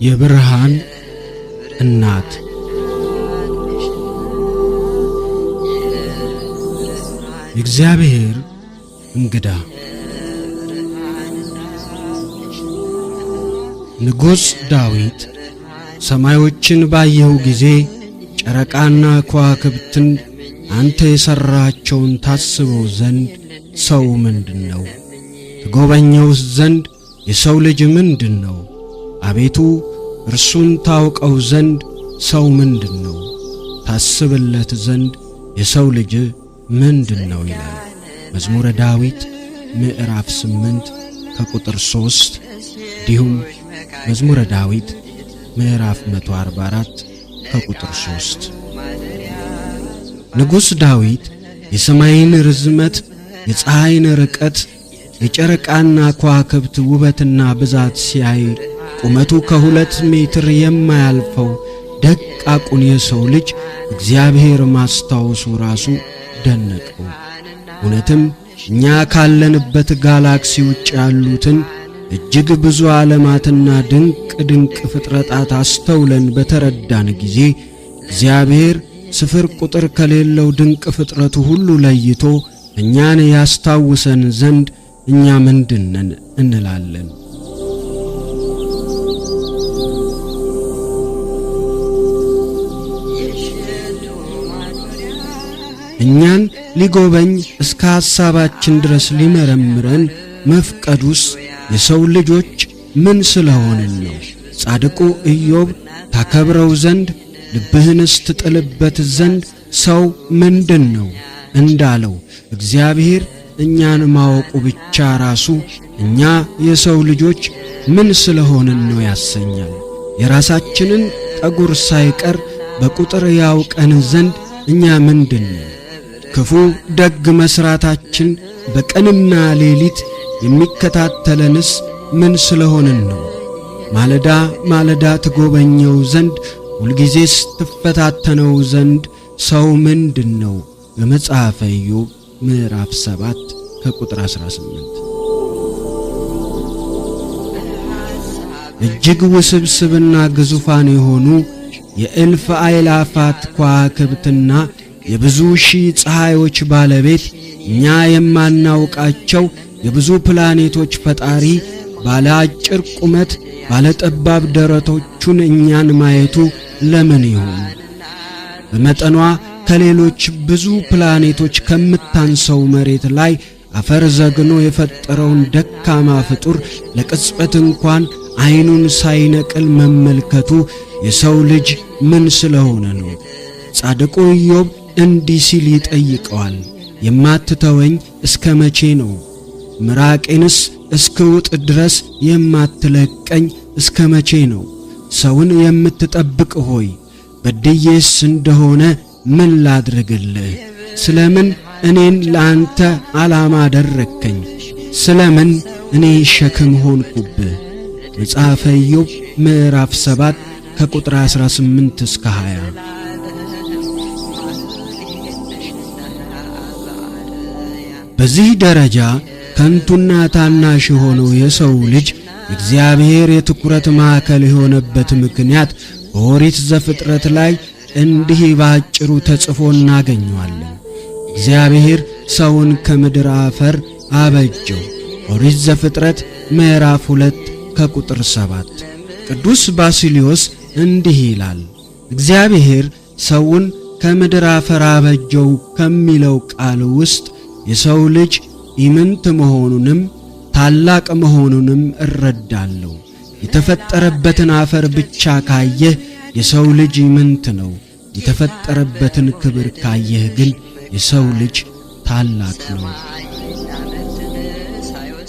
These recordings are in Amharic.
የብርሃን እናት የእግዚአብሔር እንግዳ ንጉሥ ዳዊት ሰማዮችን ባየሁ ጊዜ ጨረቃና ከዋክብትን አንተ የሠራቸውን ታስበው ዘንድ ሰው ምንድነው? ትጎበኘውስ ዘንድ የሰው ልጅ ምንድነው? አቤቱ እርሱን ታውቀው ዘንድ ሰው ምንድነው? ታስብለት ዘንድ የሰው ልጅ ምንድነው? ይላል መዝሙረ ዳዊት ምዕራፍ 8 ከቁጥር 3 እንዲሁም መዝሙረ ዳዊት ምዕራፍ 144 ከቁጥር 3። ንጉሥ ዳዊት የሰማይን ርዝመት፣ የፀሐይን ርቀት፣ የጨረቃና ከዋክብት ውበትና ብዛት ሲያይ ቁመቱ ከ2 ሜትር የማያልፈው ደቃቁን የሰው ልጅ እግዚአብሔር ማስታወሱ ራሱ ደነቀው። እውነትም እኛ ካለንበት ጋላክሲ ውጭ ያሉትን እጅግ ብዙ ዓለማትና ድንቅ ድንቅ ፍጥረታት አስተውለን በተረዳን ጊዜ እግዚአብሔር ስፍር ቁጥር ከሌለው ድንቅ ፍጥረቱ ሁሉ ለይቶ እኛን ያስታውሰን ዘንድ እኛ ምንድነን እንላለን? እኛን ሊጎበኝ እስከ ሐሳባችን ድረስ ሊመረምረን መፍቀዱስ የሰው ልጆች ምን ስለሆንን ነው? ጻድቁ ኢዮብ ታከብረው ዘንድ ልብህንስ ትጥልበት ዘንድ ሰው ምንድነው እንዳለው እግዚአብሔር እኛን ማወቁ ብቻ ራሱ እኛ የሰው ልጆች ምን ስለሆንን ነው ያሰኛል። የራሳችንን ጠጉር ሳይቀር በቁጥር ያውቀን ዘንድ እኛ ምንድነው? ክፉ ደግ መስራታችን በቀንና ሌሊት የሚከታተለንስ ምን ስለሆንን ነው? ማለዳ ማለዳ ትጎበኘው ዘንድ ሁልጊዜስ ትፈታተነው ዘንድ ሰው ምንድነው? በመጽሐፈ ኢዮብ ምዕራፍ 7 ከቁጥር 18። እጅግ ውስብስብና ግዙፋን የሆኑ የእልፍ አእላፋት ከዋክብትና የብዙ ሺህ ፀሐዮች ባለቤት እኛ የማናውቃቸው የብዙ ፕላኔቶች ፈጣሪ ባለ አጭር ቁመት ባለ ጠባብ ደረቶቹን እኛን ማየቱ ለምን ይሆን? በመጠኗ ከሌሎች ብዙ ፕላኔቶች ከምታንሰው መሬት ላይ አፈር ዘግኖ የፈጠረውን ደካማ ፍጡር ለቅጽበት እንኳን ዓይኑን ሳይነቅል መመልከቱ የሰው ልጅ ምን ስለሆነ ነው? ጻድቁ ኢዮብ እንዲህ ሲል ይጠይቀዋል። የማትተወኝ እስከ መቼ ነው? ምራቄንስ እስክውጥ ድረስ የማትለቀኝ እስከ መቼ ነው? ሰውን የምትጠብቅ ሆይ በድዬስ እንደሆነ ምን ላድርግልህ? ስለምን እኔን ለአንተ ዓላማ አደረግከኝ? ስለምን እኔ ሸክም ሆንኩብህ? መጽሐፈ ኢዮብ ምዕራፍ 7 ከቁጥር 18 እስከ 20። በዚህ ደረጃ ከንቱና ታናሽ የሆነው የሰው ልጅ እግዚአብሔር የትኩረት ማዕከል የሆነበት ምክንያት በኦሪት ዘፍጥረት ላይ እንዲህ ባጭሩ ተጽፎ እናገኘዋለን። እግዚአብሔር ሰውን ከምድር አፈር አበጀው። ኦሪት ዘፍጥረት ምዕራፍ 2 ከቁጥር 7። ቅዱስ ባስልዮስ እንዲህ ይላል፣ እግዚአብሔር ሰውን ከምድር አፈር አበጀው ከሚለው ቃል ውስጥ የሰው ልጅ ኢምንት መሆኑንም ታላቅ መሆኑንም እረዳለሁ። የተፈጠረበትን አፈር ብቻ ካየህ የሰው ልጅ ኢምንት ነው። የተፈጠረበትን ክብር ካየህ ግን የሰው ልጅ ታላቅ ነው።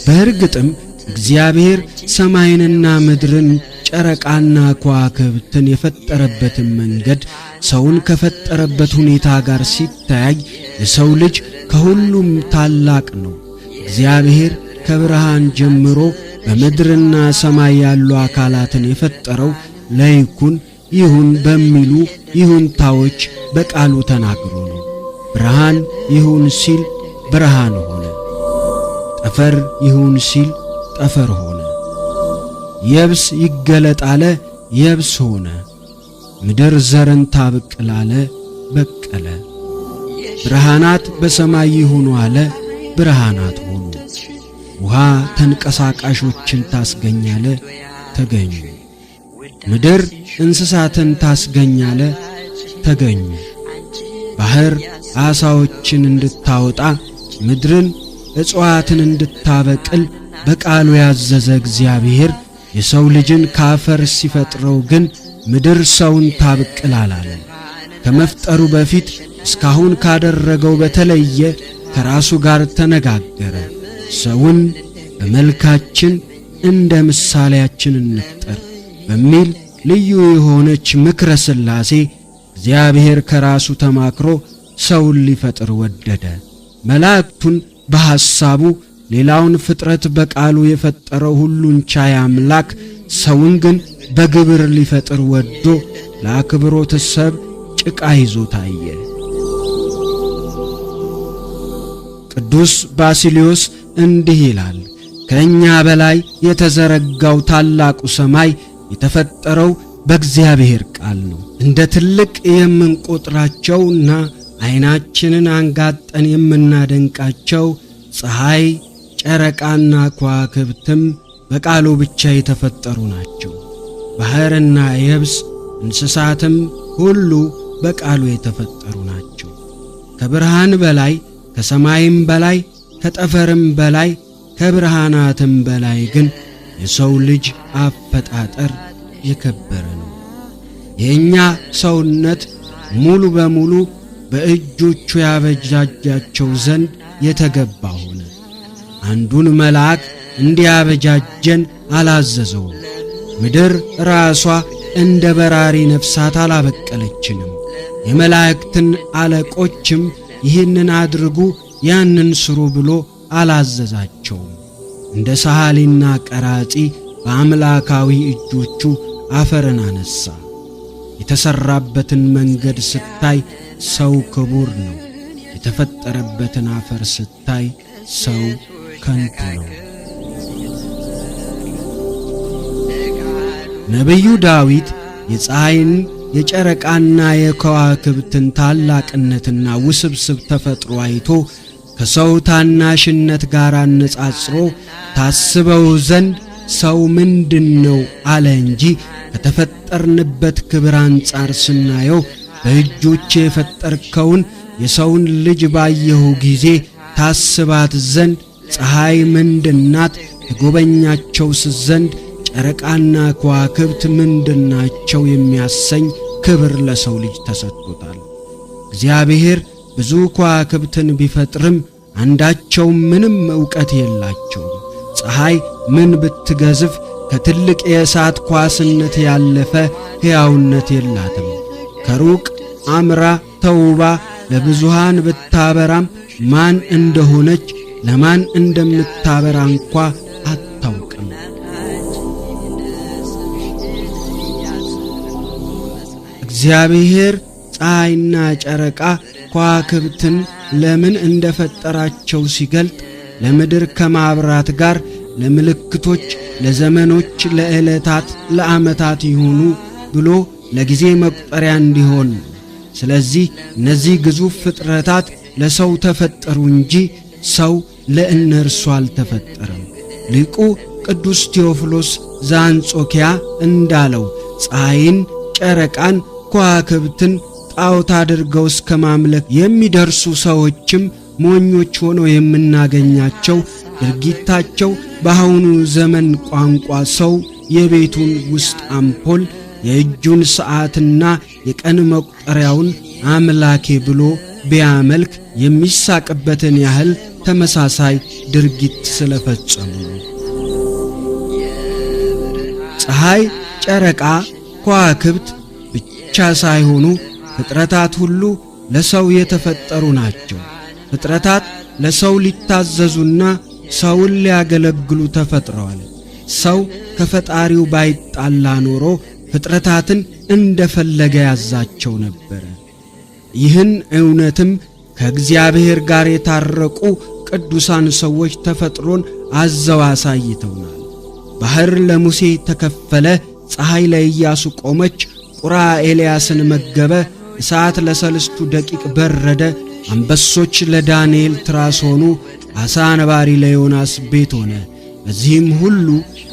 በእርግጥም እግዚአብሔር ሰማይንና ምድርን ጨረቃና ከዋክብትን የፈጠረበትን መንገድ ሰውን ከፈጠረበት ሁኔታ ጋር ሲታይ የሰው ልጅ ከሁሉም ታላቅ ነው። እግዚአብሔር ከብርሃን ጀምሮ በምድርና ሰማይ ያሉ አካላትን የፈጠረው ለይኩን ይሁን በሚሉ ይሁንታዎች በቃሉ ተናግሮ ነው። ብርሃን ይሁን ሲል ብርሃን ሆነ። ጠፈር ይሁን ሲል ጠፈር ሆነ። የብስ ይገለጥ አለ፣ የብስ ሆነ። ምድር ዘርን ታብቅል አለ፣ በቀለ። ብርሃናት በሰማይ ይሁኑ አለ፣ ብርሃናት ሆኑ። ውሃ ተንቀሳቃሾችን ታስገኝ አለ፣ ተገኙ። ምድር እንስሳትን ታስገኝ አለ፣ ተገኙ። ባህር ዓሣዎችን እንድታወጣ ምድርን እጽዋትን እንድታበቅል በቃሉ ያዘዘ እግዚአብሔር የሰው ልጅን ካፈር ሲፈጥረው ግን ምድር ሰውን ታብቅል አላለም። ከመፍጠሩ በፊት እስካሁን ካደረገው በተለየ ከራሱ ጋር ተነጋገረ። ሰውን በመልካችን እንደ ምሳሌያችን እንፍጠር በሚል ልዩ የሆነች ምክረ ሥላሴ እግዚአብሔር ከራሱ ተማክሮ ሰውን ሊፈጥር ወደደ። መላእክቱን በሐሳቡ፣ ሌላውን ፍጥረት በቃሉ የፈጠረው ሁሉን ቻይ አምላክ ሰውን ግን በግብር ሊፈጥር ወዶ ለአክብሮተ ሰብ ጭቃ ይዞ ታየ። ቅዱስ ባሲልዮስ እንዲህ ይላል፣ ከእኛ በላይ የተዘረጋው ታላቁ ሰማይ የተፈጠረው በእግዚአብሔር ቃል ነው። እንደ ትልቅ የምንቆጥራቸውና ዓይናችንን አንጋጠን የምናደንቃቸው ፀሐይ፣ ጨረቃና ከዋክብትም በቃሉ ብቻ የተፈጠሩ ናቸው። ባሕርና የብስ እንስሳትም ሁሉ በቃሉ የተፈጠሩ ናቸው። ከብርሃን በላይ ከሰማይም በላይ ከጠፈርም በላይ ከብርሃናትም በላይ ግን የሰው ልጅ አፈጣጠር የከበረ ነው። የእኛ ሰውነት ሙሉ በሙሉ በእጆቹ ያበጃጃቸው ዘንድ የተገባ ሆነ። አንዱን መልአክ እንዲያበጃጀን አላዘዘውም። ምድር ራሷ እንደ በራሪ ነፍሳት አላበቀለችንም። የመላእክትን አለቆችም ይህንን አድርጉ ያንን ስሩ ብሎ አላዘዛቸውም። እንደ ሰዓሊና ቀራጺ በአምላካዊ እጆቹ አፈርን አነሣ። የተሠራበትን መንገድ ስታይ ሰው ክቡር ነው። የተፈጠረበትን አፈር ስታይ ሰው ከንቱ ነው። ነቢዩ ዳዊት የፀሐይን የጨረቃና የከዋክብትን ታላቅነትና ውስብስብ ተፈጥሮ አይቶ ከሰው ታናሽነት ጋር አነጻጽሮ ታስበው ዘንድ ሰው ምንድነው አለ እንጂ ከተፈጠርንበት ክብር አንጻር ስናየው በእጆቼ የፈጠርከውን የሰውን ልጅ ባየሁ ጊዜ ታስባት ዘንድ ፀሐይ ምንድናት ትጎበኛቸውስ ዘንድ ጨረቃና ከዋክብት ምንድናቸው የሚያሰኝ ክብር ለሰው ልጅ ተሰጥቶታል። እግዚአብሔር ብዙ ከዋክብትን ቢፈጥርም አንዳቸው ምንም ዕውቀት የላቸውም። ፀሐይ ምን ብትገዝፍ ከትልቅ የእሳት ኳስነት ያለፈ ሕያውነት የላትም። ከሩቅ አምራ ተውባ ለብዙሃን ብታበራም ማን እንደሆነች ለማን እንደምታበራ እንኳ አታውቅም። እግዚአብሔር ፀሐይና ጨረቃ ከዋክብትን ለምን እንደፈጠራቸው ሲገልጥ ለምድር ከማብራት ጋር ለምልክቶች፣ ለዘመኖች፣ ለዕለታት፣ ለዓመታት ይሆኑ ብሎ ለጊዜ መቁጠሪያ እንዲሆን ነው። ስለዚህ እነዚህ ግዙፍ ፍጥረታት ለሰው ተፈጠሩ እንጂ ሰው ለእነርሱ አልተፈጠረም። ሊቁ ቅዱስ ቴዎፍሎስ ዘአንጾኪያ እንዳለው ፀሐይን፣ ጨረቃን፣ ከዋክብትን ጣዖት አድርገው እስከ ማምለክ የሚደርሱ ሰዎችም ሞኞች ሆነው የምናገኛቸው ድርጊታቸው በአሁኑ ዘመን ቋንቋ ሰው የቤቱን ውስጥ አምፖል የእጁን ሰዓትና የቀን መቁጠሪያውን አምላኬ ብሎ ቢያመልክ የሚሳቅበትን ያህል ተመሳሳይ ድርጊት ስለፈጸሙ ነው። ፀሐይ፣ ጨረቃ፣ ከዋክብት ብቻ ሳይሆኑ ፍጥረታት ሁሉ ለሰው የተፈጠሩ ናቸው። ፍጥረታት ለሰው ሊታዘዙና ሰውን ሊያገለግሉ ተፈጥረዋል። ሰው ከፈጣሪው ባይጣላ ኖሮ ፍጥረታትን እንደፈለገ ያዛቸው ነበረ። ይህን እውነትም ከእግዚአብሔር ጋር የታረቁ ቅዱሳን ሰዎች ተፈጥሮን አዘው አሳይተውናል። ባህር ለሙሴ ተከፈለ፣ ፀሐይ ለኢያሱ ቆመች፣ ቁራ ኤልያስን መገበ፣ እሳት ለሰልስቱ ደቂቅ በረደ፣ አንበሶች ለዳንኤል ትራስ ሆኑ፣ ዓሣ ነባሪ ለዮናስ ቤት ሆነ። በዚህም ሁሉ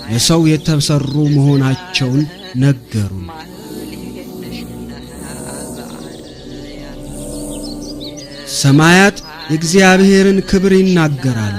ለሰው የተሰሩ መሆናቸውን ነገሩን። ሰማያት የእግዚአብሔርን ክብር ይናገራሉ፣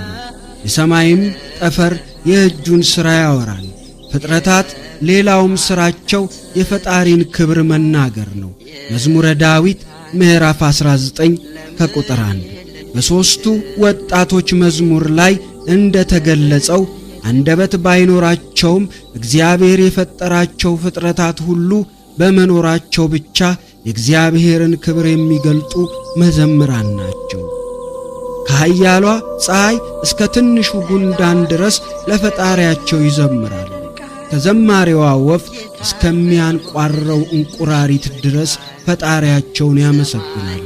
የሰማይም ጠፈር የእጁን ሥራ ያወራል። ፍጥረታት ሌላውም ሥራቸው የፈጣሪን ክብር መናገር ነው። መዝሙረ ዳዊት ምዕራፍ 19 ከቁጥር 1። በሦስቱ ወጣቶች መዝሙር ላይ እንደ ተገለጸው አንደበት ባይኖራቸውም እግዚአብሔር የፈጠራቸው ፍጥረታት ሁሉ በመኖራቸው ብቻ የእግዚአብሔርን ክብር የሚገልጡ መዘምራን ናቸው። ከኃያሏ ፀሐይ እስከ ትንሹ ጉንዳን ድረስ ለፈጣሪያቸው ይዘምራሉ። ከዘማሪዋ ወፍ እስከሚያንቋረው እንቁራሪት ድረስ ፈጣሪያቸውን ያመሰግናሉ።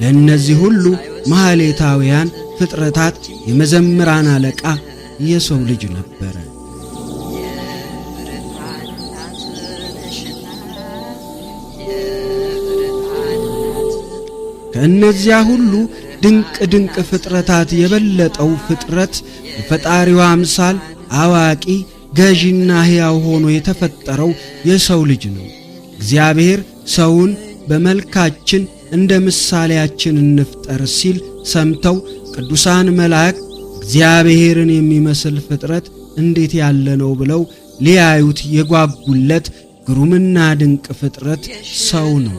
ለእነዚህ ሁሉ ማኅሌታውያን ፍጥረታት የመዘምራን አለቃ የሰው ልጅ ነበረ። ከእነዚያ ሁሉ ድንቅ ድንቅ ፍጥረታት የበለጠው ፍጥረት የፈጣሪው አምሳል አዋቂ ገዢና ሕያው ሆኖ የተፈጠረው የሰው ልጅ ነው። እግዚአብሔር ሰውን በመልካችን እንደ ምሳሌያችን እንፍጠር ሲል ሰምተው ቅዱሳን መላእክት እግዚአብሔርን የሚመስል ፍጥረት እንዴት ያለ ነው ብለው ሊያዩት የጓጉለት ግሩምና ድንቅ ፍጥረት ሰው ነው።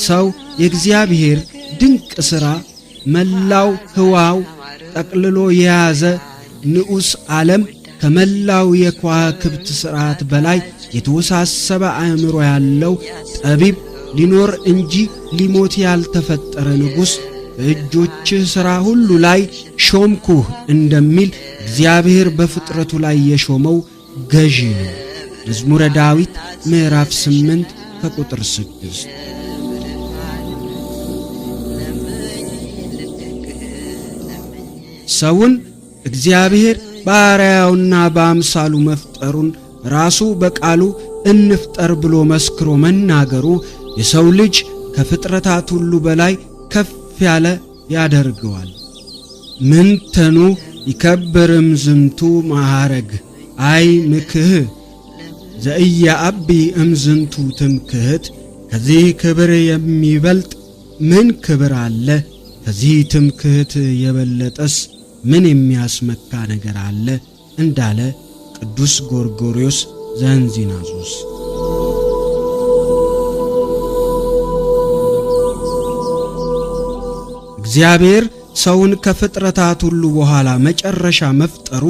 ሰው የእግዚአብሔር ድንቅ ሥራ መላው ሕዋው ጠቅልሎ የያዘ ንዑስ ዓለም ከመላው የከዋክብት ሥርዓት በላይ የተወሳሰበ አእምሮ ያለው ጠቢብ ሊኖር እንጂ ሊሞት ያልተፈጠረ ንጉሥ በእጆችህ ሥራ ሁሉ ላይ ሾምኩህ እንደሚል እግዚአብሔር በፍጥረቱ ላይ የሾመው ገዢ ነው። መዝሙረ ዳዊት ምዕራፍ 8 ከቁጥር 6። ሰውን እግዚአብሔር በአርአያውና በአምሳሉ መፍጠሩን ራሱ በቃሉ እንፍጠር ብሎ መስክሮ መናገሩ የሰው ልጅ ከፍጥረታት ሁሉ በላይ ከፍ ያለ ያደርገዋል። ምንተኑ ይከብርም ዝንቱ ማዕረግ አይ ምክህ ዘኢያአቢ እምዝንቱ ትምክህት። ከዚህ ክብር የሚበልጥ ምን ክብር አለ? ከዚህ ትምክህት የበለጠስ ምን የሚያስመካ ነገር አለ? እንዳለ ቅዱስ ጎርጎርዮስ ዘእንዚናዙስ። እግዚአብሔር ሰውን ከፍጥረታት ሁሉ በኋላ መጨረሻ መፍጠሩ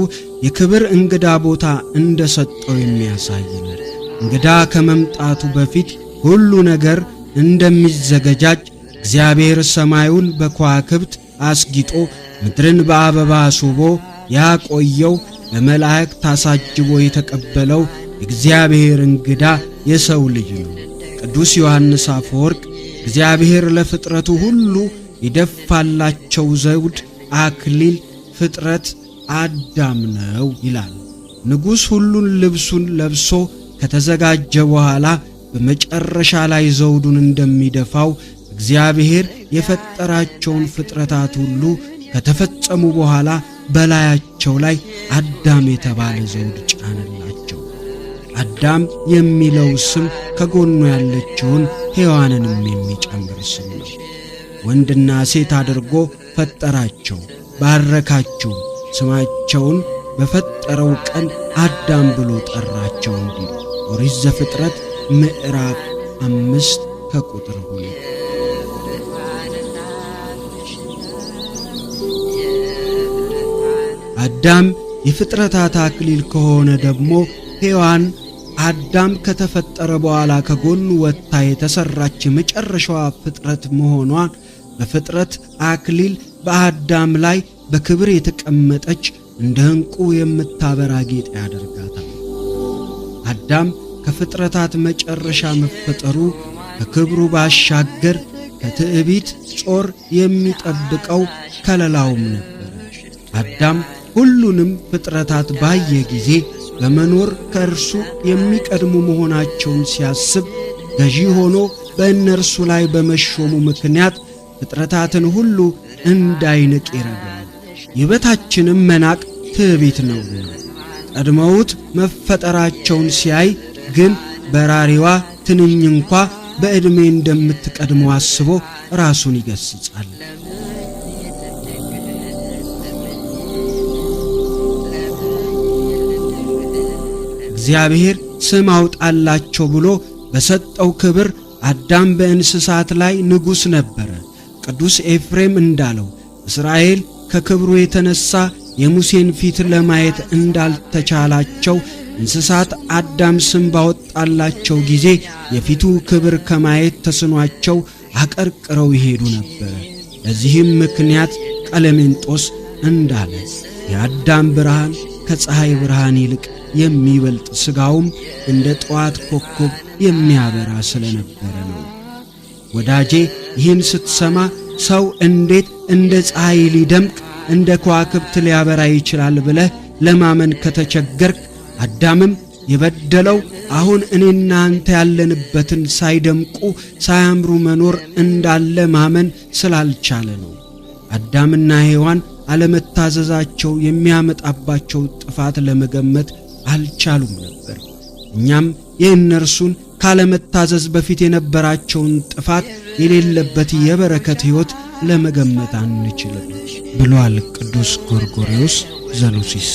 የክብር እንግዳ ቦታ እንደሰጠው የሚያሳይ ነው። እንግዳ ከመምጣቱ በፊት ሁሉ ነገር እንደሚዘገጃጅ እግዚአብሔር ሰማዩን በከዋክብት አስጊጦ ምድርን በአበባ አስውቦ ያቆየው በመላእክት ታሳጅቦ የተቀበለው እግዚአብሔር እንግዳ የሰው ልጅ ነው። ቅዱስ ዮሐንስ አፈወርቅ እግዚአብሔር ለፍጥረቱ ሁሉ የደፋላቸው ዘውድ አክሊል ፍጥረት አዳም ነው ይላል። ንጉሥ ሁሉን ልብሱን ለብሶ ከተዘጋጀ በኋላ በመጨረሻ ላይ ዘውዱን እንደሚደፋው እግዚአብሔር የፈጠራቸውን ፍጥረታት ሁሉ ከተፈጸሙ በኋላ በላያቸው ላይ አዳም የተባለ ዘውድ ጫነላቸው። አዳም የሚለው ስም ከጎኑ ያለችውን ሔዋንንም የሚጨምር ስም ነው። ወንድና ሴት አድርጎ ፈጠራቸው፣ ባረካቸው። ስማቸውን በፈጠረው ቀን አዳም ብሎ ጠራቸው እንዲል ኦሪት ዘፍጥረት ምዕራፍ 5 ከቁጥር 2። አዳም የፍጥረታት አክሊል ከሆነ ደግሞ ሔዋን አዳም ከተፈጠረ በኋላ ከጎኑ ወጥታ የተሰራች የመጨረሻዋ ፍጥረት መሆኗን በፍጥረት አክሊል በአዳም ላይ በክብር የተቀመጠች እንደ ዕንቁ የምታበራ ጌጥ ያደርጋታል። አዳም ከፍጥረታት መጨረሻ መፈጠሩ ከክብሩ ባሻገር ከትዕቢት ጾር የሚጠብቀው ከለላውም ነበር። አዳም ሁሉንም ፍጥረታት ባየ ጊዜ በመኖር ከእርሱ የሚቀድሙ መሆናቸውን ሲያስብ ገዢ ሆኖ በእነርሱ ላይ በመሾሙ ምክንያት ፍጥረታትን ሁሉ እንዳይንቅ ይረዳል። የበታችንም መናቅ ትዕቢት ነውና ቀድመውት መፈጠራቸውን ሲያይ ግን በራሪዋ ትንኝ እንኳ በዕድሜ እንደምትቀድመው አስቦ ራሱን ይገስጻል። እግዚአብሔር ስም አውጣላቸው ብሎ በሰጠው ክብር አዳም በእንስሳት ላይ ንጉሥ ነበረ። ቅዱስ ኤፍሬም እንዳለው እስራኤል ከክብሩ የተነሳ የሙሴን ፊት ለማየት እንዳልተቻላቸው እንስሳት አዳም ስም ባወጣላቸው ጊዜ የፊቱ ክብር ከማየት ተስኗቸው አቀርቅረው ይሄዱ ነበር። ለዚህም ምክንያት ቀለሜንጦስ እንዳለ የአዳም ብርሃን ከፀሐይ ብርሃን ይልቅ የሚበልጥ ሥጋውም እንደ ጠዋት ኮከብ የሚያበራ ስለነበረ ነው። ወዳጄ ይህን ስትሰማ ሰው እንዴት እንደ ፀሐይ ሊደምቅ እንደ ከዋክብት ሊያበራ ይችላል ብለህ ለማመን ከተቸገርክ አዳምም የበደለው አሁን እኔና አንተ ያለንበትን ሳይደምቁ ሳያምሩ መኖር እንዳለ ማመን ስላልቻለ ነው። አዳምና ሔዋን አለመታዘዛቸው የሚያመጣባቸው ጥፋት ለመገመት አልቻሉም ነበር። እኛም የእነርሱን ካለመታዘዝ በፊት የነበራቸውን ጥፋት የሌለበት የበረከት ሕይወት ለመገመት አንችልም ብሏል ቅዱስ ጎርጎርዮስ ዘኑሲስ።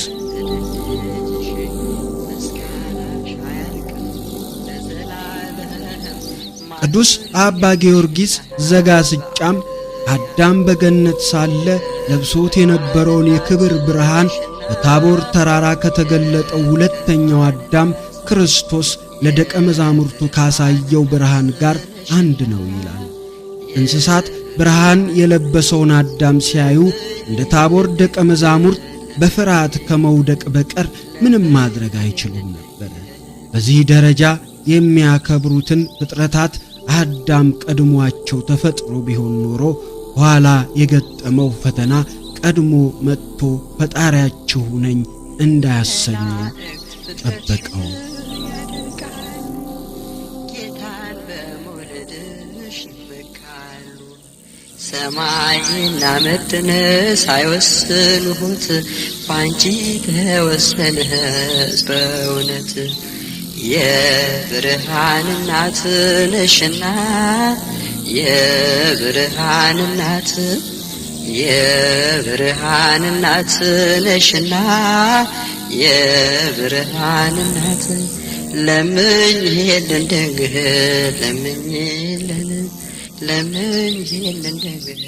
ቅዱስ አባ ጊዮርጊስ ዘጋስጫም አዳም በገነት ሳለ ለብሶት የነበረውን የክብር ብርሃን በታቦር ተራራ ከተገለጠው ሁለተኛው አዳም ክርስቶስ ለደቀ መዛሙርቱ ካሳየው ብርሃን ጋር አንድ ነው ይላል። እንስሳት ብርሃን የለበሰውን አዳም ሲያዩ እንደ ታቦር ደቀ መዛሙርት በፍርሃት ከመውደቅ በቀር ምንም ማድረግ አይችሉም ነበር። በዚህ ደረጃ የሚያከብሩትን ፍጥረታት አዳም ቀድሟቸው ተፈጥሮ ቢሆን ኖሮ ኋላ የገጠመው ፈተና ቀድሞ መጥቶ ፈጣሪያችሁ ነኝ እንዳያሰኘው ጠበቀው። ሰማይና ምድርን ሳይወስኑት ባንቺ ተወሰንስ በእውነት የብርሃን እናት ነሽና የብርሃን እናት ነሽና የብርሃን እናት ለምኝልን ድንግል ለምኝልን ድንግል